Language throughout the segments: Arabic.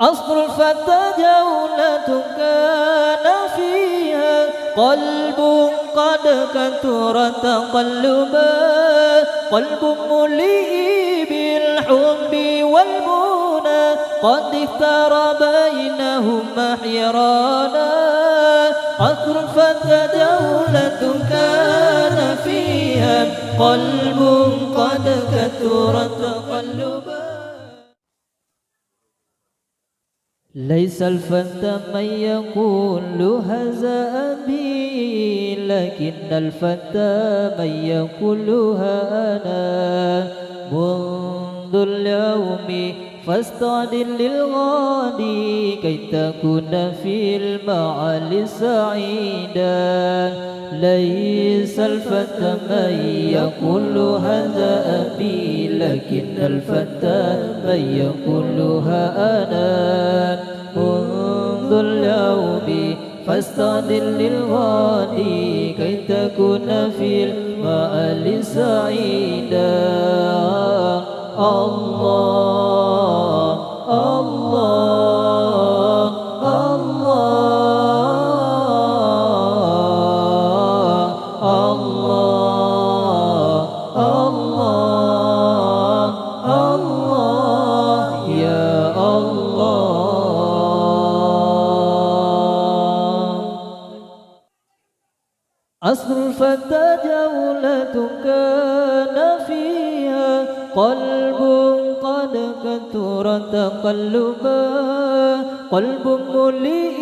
أصل الفتى جولة كان فيها قلب قد كثر تقلبا، قلب مليء بالحب والمنى قد اختار بينهما حيرانا. أصل الفتى جولة كان فيها قلب قد كثر تقلبا. ليس الفتى من يقول هذا أبي، لكن الفتى من يقولها أنا. منذ اليوم فاستعد للغد كي تكون في المعالي سعيدا. ليس الفتى من يقول هذا أبي، لكن الفتى من يقولها أنا. منذ اليوم فاستعد للغد كي تكون في المآل سعيدا. الله الله الله الله الله الله يا الله. أصل الفتى جولة كان فيها قلب قد كثر تقلبا، قلب مليء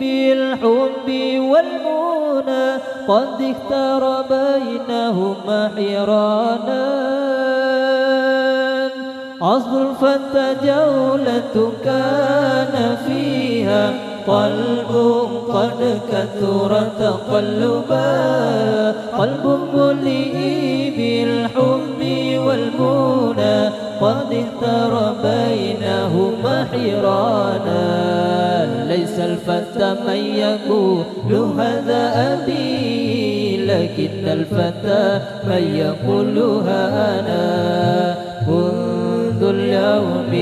بالحب والمنى قد اختار بينهما حيرانا. أصل الفتى جولة كان فيها قلب قد كثر تقلبا، قلب مليء بالحب والمنى قد اختار بينهما حيرانا. ليس الفتى من يقول هذا أبي، لكن الفتى من يقولها أنا. منذ اليوم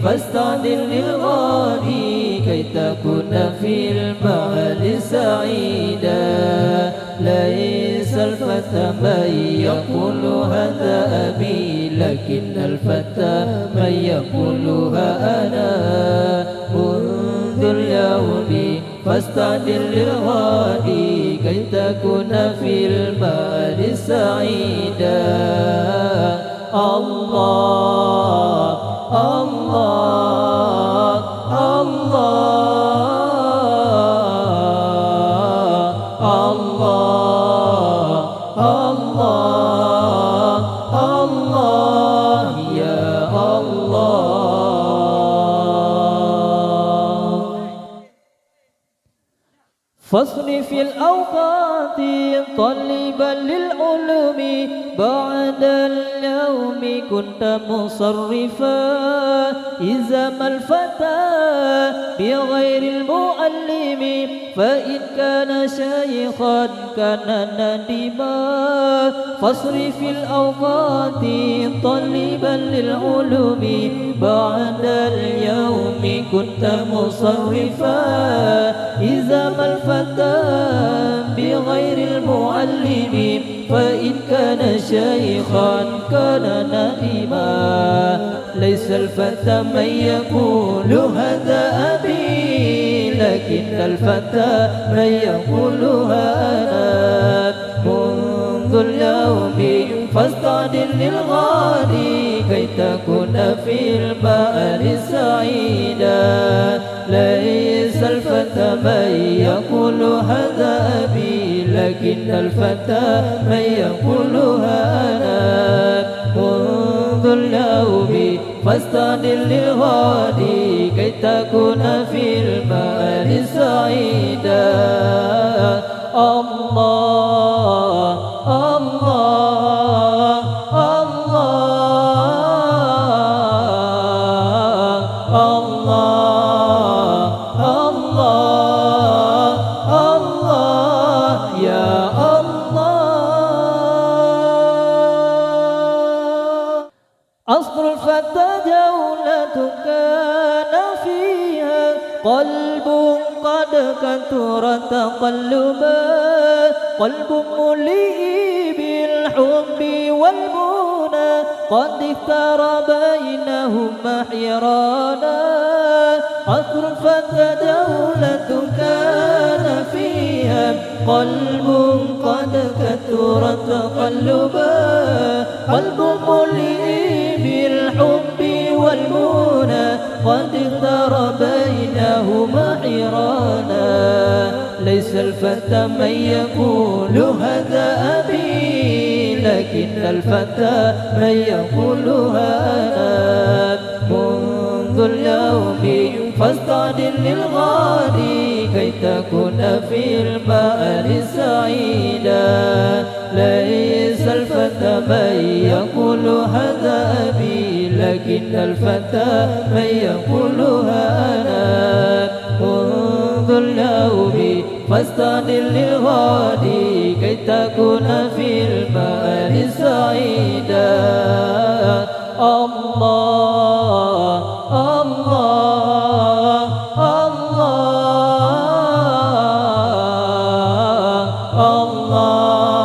فاستعد للغد كي تكون في المعالي سعيدا. ليس الفتى من يقول هذا أبي، لكن الفتى من يقولها أنا. منذ اليوم فاستعد للغد كي تكون في المعالي سعيدا. الله الله الله الله الله الله يا الله. فاصرف الأوقات طالبا للعلوم، بعد اليوم كنت مصرفا. إذا ما الفتى بغير المعلم، فإن كان شيخا كان ندما. فاصرف الأوقات طالبا للعلوم، بعد اليوم كنت مصرفا. إذا ما الفتى بغير المعلم، فإن كان شيخا كان ندما. ليس الفتى من يقول هذا أبي، لكن الفتى من يقولها أنا. منذ اليوم فاستعد للغد كي تكون في المآل سعيدا. ليس الفتى من يقول هذا أبي، لكن الفتى من يقولها أنا. منذ اليوم فاستعد للغد كي تكون في المآل سعيدا. الله الله الله الله الله الله يا الله. أصل الفتى جولة كان فيها قلب قد كثر تقلبا قلب مليء بالحب والمنى قد اختار بينهما حيرانا عصر فتى دولة كان فيها قلب قد كثر تقلبا قلب مليء بالحب والمنى قد اختار بينهما حيرانا ليس الفتى من يقول هذا أبي لكن الفتى من يقولها أنا منذ اليوم فاستعد للغادي كي تكون في المآل سعيدا ليس الفتى من يقول هذا أبي لكن الفتى من يقولها أنا منذ اليوم فاستعد للغادي كي تكون في المآل سعيدا الله الله الله الله